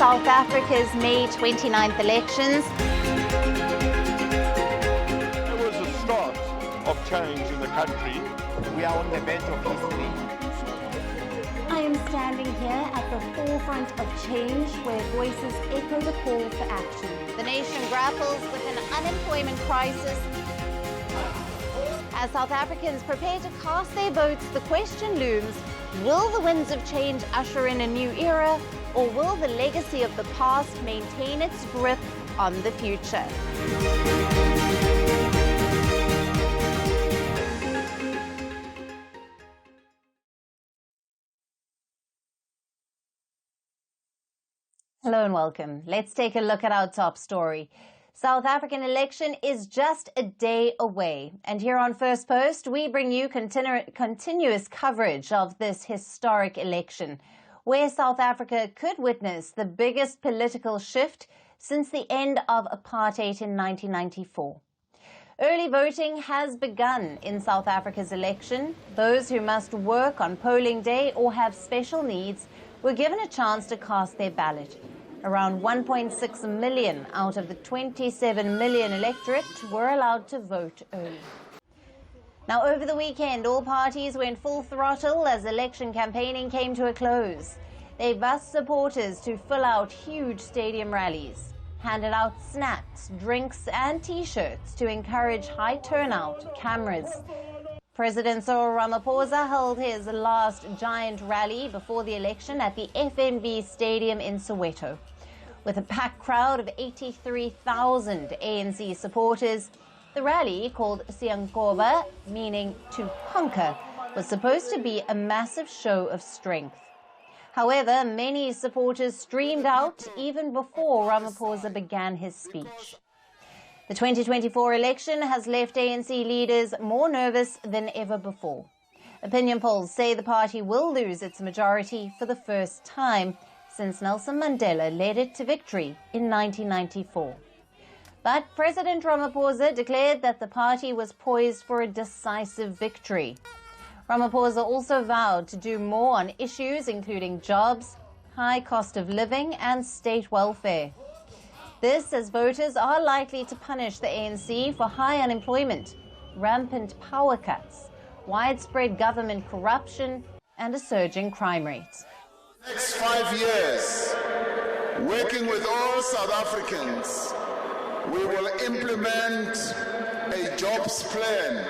South Africa's May 29th elections. It was the start of change in the country. We are on the verge of history. I am standing here at the forefront of change where voices echo the call for action. The nation grapples with an unemployment crisis. As South Africans prepare to cast their votes, the question looms, will the winds of change usher in a new era, or will the legacy of the past maintain its grip on the future? Hello and welcome. Let's take a look at our top story. South African election is just a day away. And here on Firstpost, we bring you continuous coverage of this historic election, where South Africa could witness the biggest political shift since the end of apartheid in 1994. Early voting has begun in South Africa's election. Those who must work on polling day or have special needs were given a chance to cast their ballot. Around 1.6 million out of the 27 million electorate were allowed to vote early. Now, over the weekend, all parties went full throttle as election campaigning came to a close. They bussed supporters to fill out huge stadium rallies, handed out snacks, drinks and T-shirts to encourage high turnout, cameras. President Cyril Ramaphosa held his last giant rally before the election at the FNB Stadium in Soweto. With a packed crowd of 83,000 ANC supporters, the rally, called Siyankoba, meaning to conquer, was supposed to be a massive show of strength. However, many supporters streamed out even before Ramaphosa began his speech. The 2024 election has left ANC leaders more nervous than ever before. Opinion polls say the party will lose its majority for the first time since Nelson Mandela led it to victory in 1994. But President Ramaphosa declared that the party was poised for a decisive victory. Ramaphosa also vowed to do more on issues including jobs, high cost of living and state welfare. This as voters are likely to punish the ANC for high unemployment, rampant power cuts, widespread government corruption and a surging crime rate. Next 5 years, working with all South Africans, we will implement a jobs plan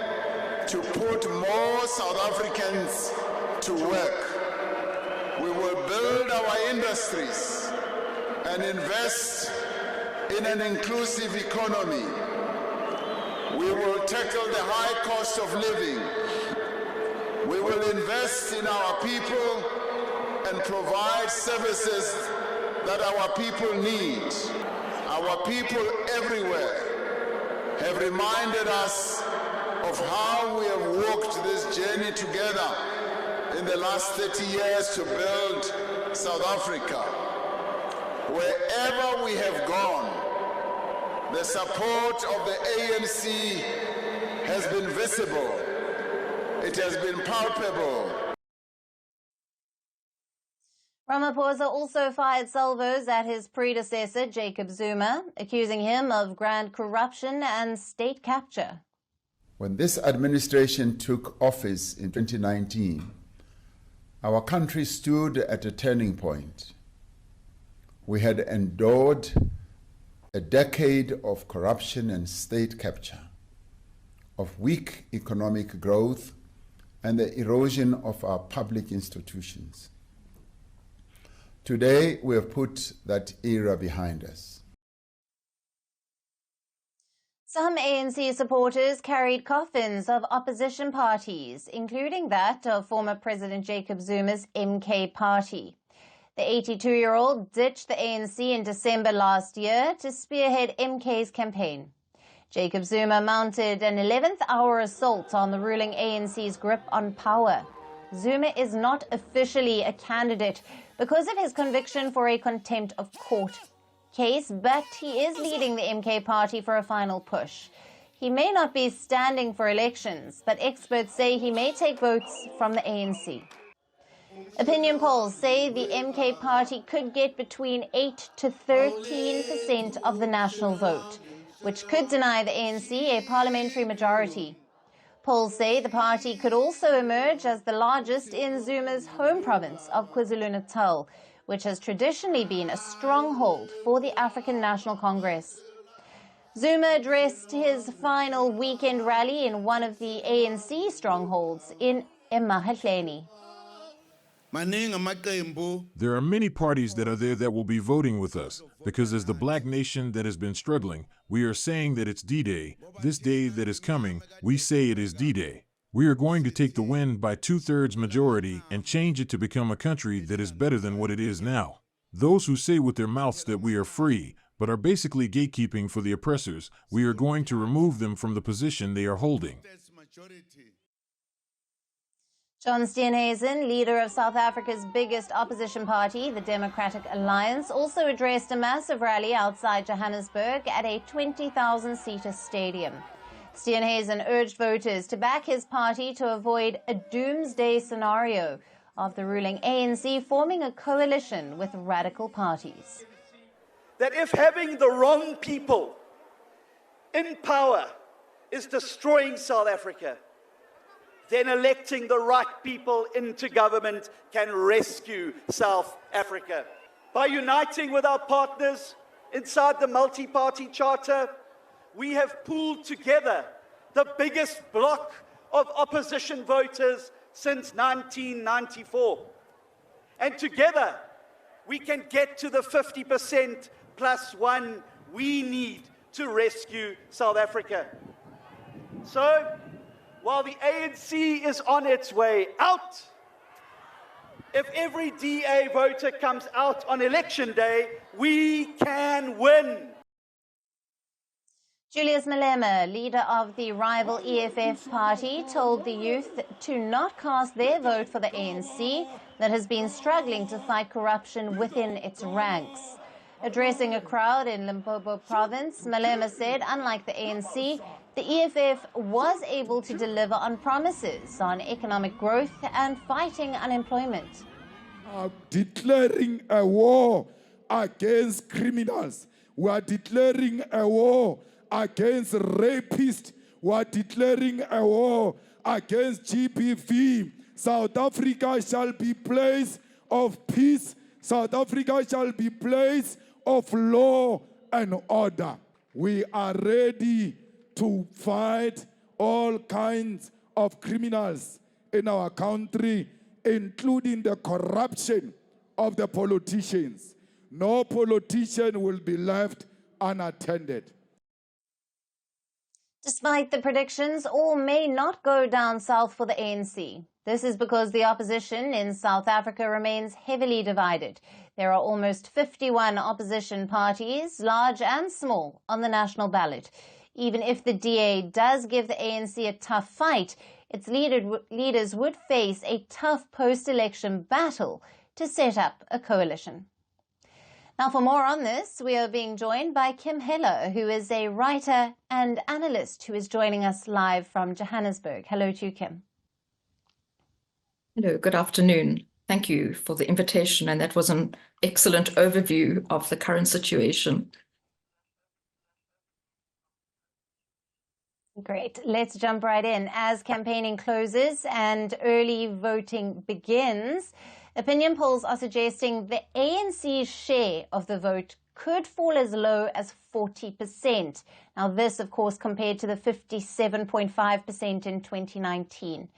to put more South Africans to work. We will build our industries and invest in an inclusive economy. We will tackle the high cost of living. We will invest in our people and provide services that our people need. Our people everywhere have reminded us of how we have walked this journey together in the last 30 years to build South Africa. Wherever we have gone, the support of the ANC has been visible. It has been palpable. Ramaphosa also fired salvos at his predecessor, Jacob Zuma, accusing him of grand corruption and state capture. When this administration took office in 2019, our country stood at a turning point. We had endured a decade of corruption and state capture, of weak economic growth, and the erosion of our public institutions. Today, we have put that era behind us. Some ANC supporters carried coffins of opposition parties, including that of former President Jacob Zuma's MK party. The 82-year-old ditched the ANC in December last year to spearhead MK's campaign. Jacob Zuma mounted an 11th hour assault on the ruling ANC's grip on power. Zuma is not officially a candidate because of his conviction for a contempt of court case, but he is leading the MK party for a final push. He may not be standing for elections, but experts say he may take votes from the ANC. Opinion polls say the MK party could get between 8 to 13% of the national vote, which could deny the ANC a parliamentary majority. Polls say the party could also emerge as the largest in Zuma's home province of KwaZulu-Natal, which has traditionally been a stronghold for the African National Congress. Zuma addressed his final weekend rally in one of the ANC strongholds in eMahatleni. There are many parties that are there that will be voting with us, because as the black nation that has been struggling, we are saying that it's D-Day. This day that is coming, we say it is D-Day. We are going to take the win by 2/3 majority and change it to become a country that is better than what it is now. Those who say with their mouths that we are free, but are basically gatekeeping for the oppressors, we are going to remove them from the position they are holding. John Steenhuisen, leader of South Africa's biggest opposition party, the Democratic Alliance, also addressed a massive rally outside Johannesburg at a 20,000-seater stadium. Steenhuisen urged voters to back his party to avoid a doomsday scenario of the ruling ANC forming a coalition with radical parties. That if having the wrong people in power is destroying South Africa, then electing the right people into government can rescue South Africa. By uniting with our partners inside the multi-party charter, we have pooled together the biggest bloc of opposition voters since 1994. And together, we can get to the 50% plus one we need to rescue South Africa. So, while the ANC is on its way out, if every DA voter comes out on election day, we can win. Julius Malema, leader of the rival EFF party, told the youth to not cast their vote for the ANC that has been struggling to fight corruption within its ranks. Addressing a crowd in Limpopo province, Malema said, unlike the ANC, the EFF was able to deliver on promises on economic growth and fighting unemployment. Declaring a war against criminals. We are declaring a war against rapists. We are declaring a war against GBV. South Africa shall be place of peace. South Africa shall be place of law and order. We are ready to fight all kinds of criminals in our country, including the corruption of the politicians. No politician will be left unattended. Despite the predictions, all may not go down south for the ANC. This is because the opposition in South Africa remains heavily divided. There are almost 51 opposition parties, large and small, on the national ballot. Even if the DA does give the ANC a tough fight, its leaders would face a tough post-election battle to set up a coalition. Now, for more on this, we are being joined by Kim Heller, who is a writer and analyst who is joining us live from Johannesburg. Hello to you, Kim. Hello, good afternoon. Thank you for the invitation, and that was an excellent overview of the current situation. Great. Let's jump right in. As campaigning closes and early voting begins, opinion polls are suggesting the ANC's share of the vote could fall as low as 40%. Now, this, of course, compared to the 57.5% in 2019.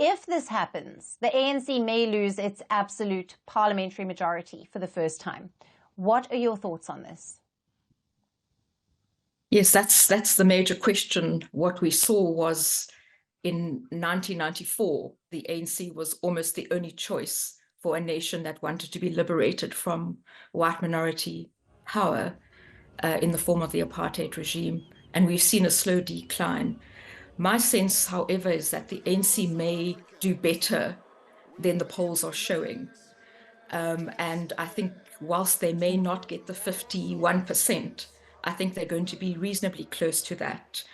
If this happens, the ANC may lose its absolute parliamentary majority for the first time. What are your thoughts on this? Yes, that's the major question. What we saw was in 1994, the ANC was almost the only choice for a nation that wanted to be liberated from white minority power in the form of the apartheid regime. And we've seen a slow decline. My sense, however, is that the ANC may do better than the polls are showing. And I think whilst they may not get the 51%, I think they're going to be reasonably close to that.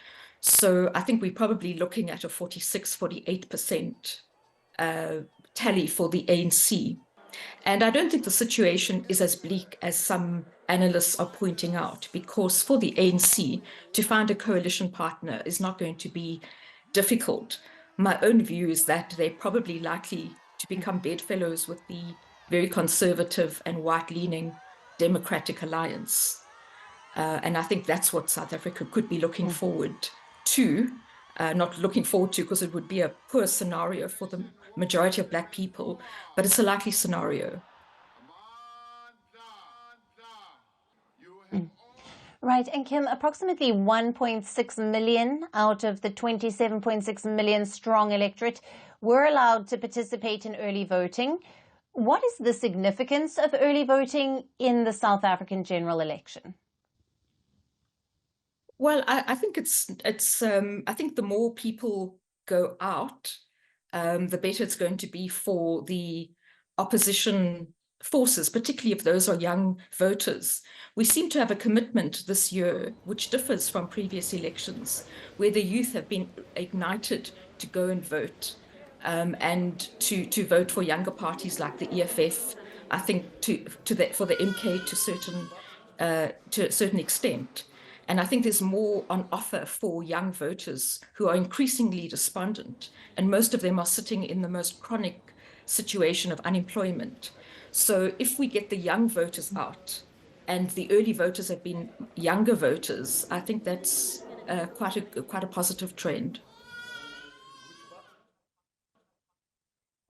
So I think we're probably looking at a 46, 48% tally for the ANC. And I don't think the situation is as bleak as some analysts are pointing out, because for the ANC to find a coalition partner is not going to be difficult. My own view is that they're probably likely to become bedfellows with the very conservative and white-leaning Democratic Alliance. And I think that's what South Africa could be looking forward to. Not looking forward to, because it would be a poor scenario for the majority of Black people, but it's a likely scenario. Right, and Kim, approximately 1.6 million out of the 27.6 million strong electorate were allowed to participate in early voting. What is the significance of early voting in the South African general election? Well, I think I think the more people go out, the better it's going to be for the opposition forces, particularly if those are young voters. We seem to have a commitment this year, which differs from previous elections, where the youth have been ignited to go and vote, and to vote for younger parties like the EFF. I think for the MK to a certain extent. And I think there's more on offer for young voters who are increasingly despondent, and most of them are sitting in the most chronic situation of unemployment. So if we get the young voters out, and the early voters have been younger voters, I think that's quite a positive trend.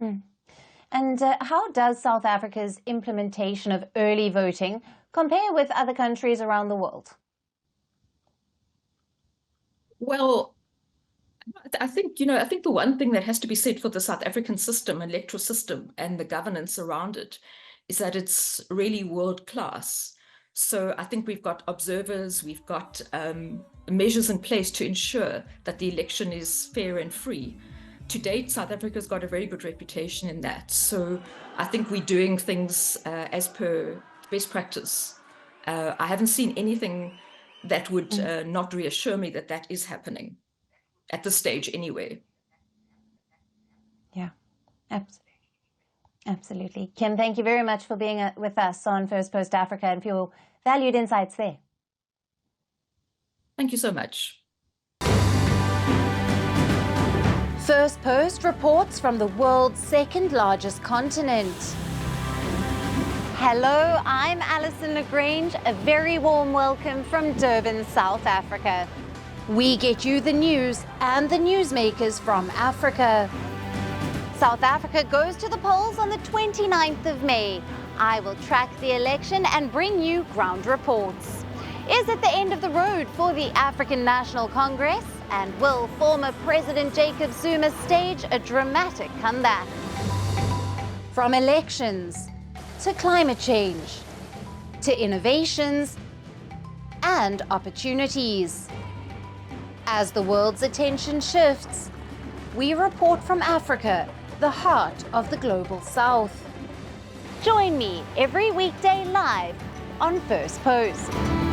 And how does South Africa's implementation of early voting compare with other countries around the world? Well, I think the one thing that has to be said for the South African system, electoral system, and the governance around it is that it's really world class. So I think we've got observers, we've got measures in place to ensure that the election is fair and free. To date, South Africa's got a very good reputation in that. So I think we're doing things as per best practice. I haven't seen anything that would not reassure me that that is happening at this stage anyway. Yeah, absolutely. Absolutely. Kim, thank you very much for being with us on Firstpost Africa and for your valued insights there. Thank you so much. Firstpost reports from the world's second largest continent. Hello, I'm Alison LaGrange. A very warm welcome from Durban, South Africa. We get you the news and the newsmakers from Africa. South Africa goes to the polls on the 29th of May. I will track the election and bring you ground reports. Is it the end of the road for the African National Congress? And will former President Jacob Zuma stage a dramatic comeback? From elections to climate change, to innovations and opportunities. As the world's attention shifts, we report from Africa, the heart of the global South. Join me every weekday live on Firstpost.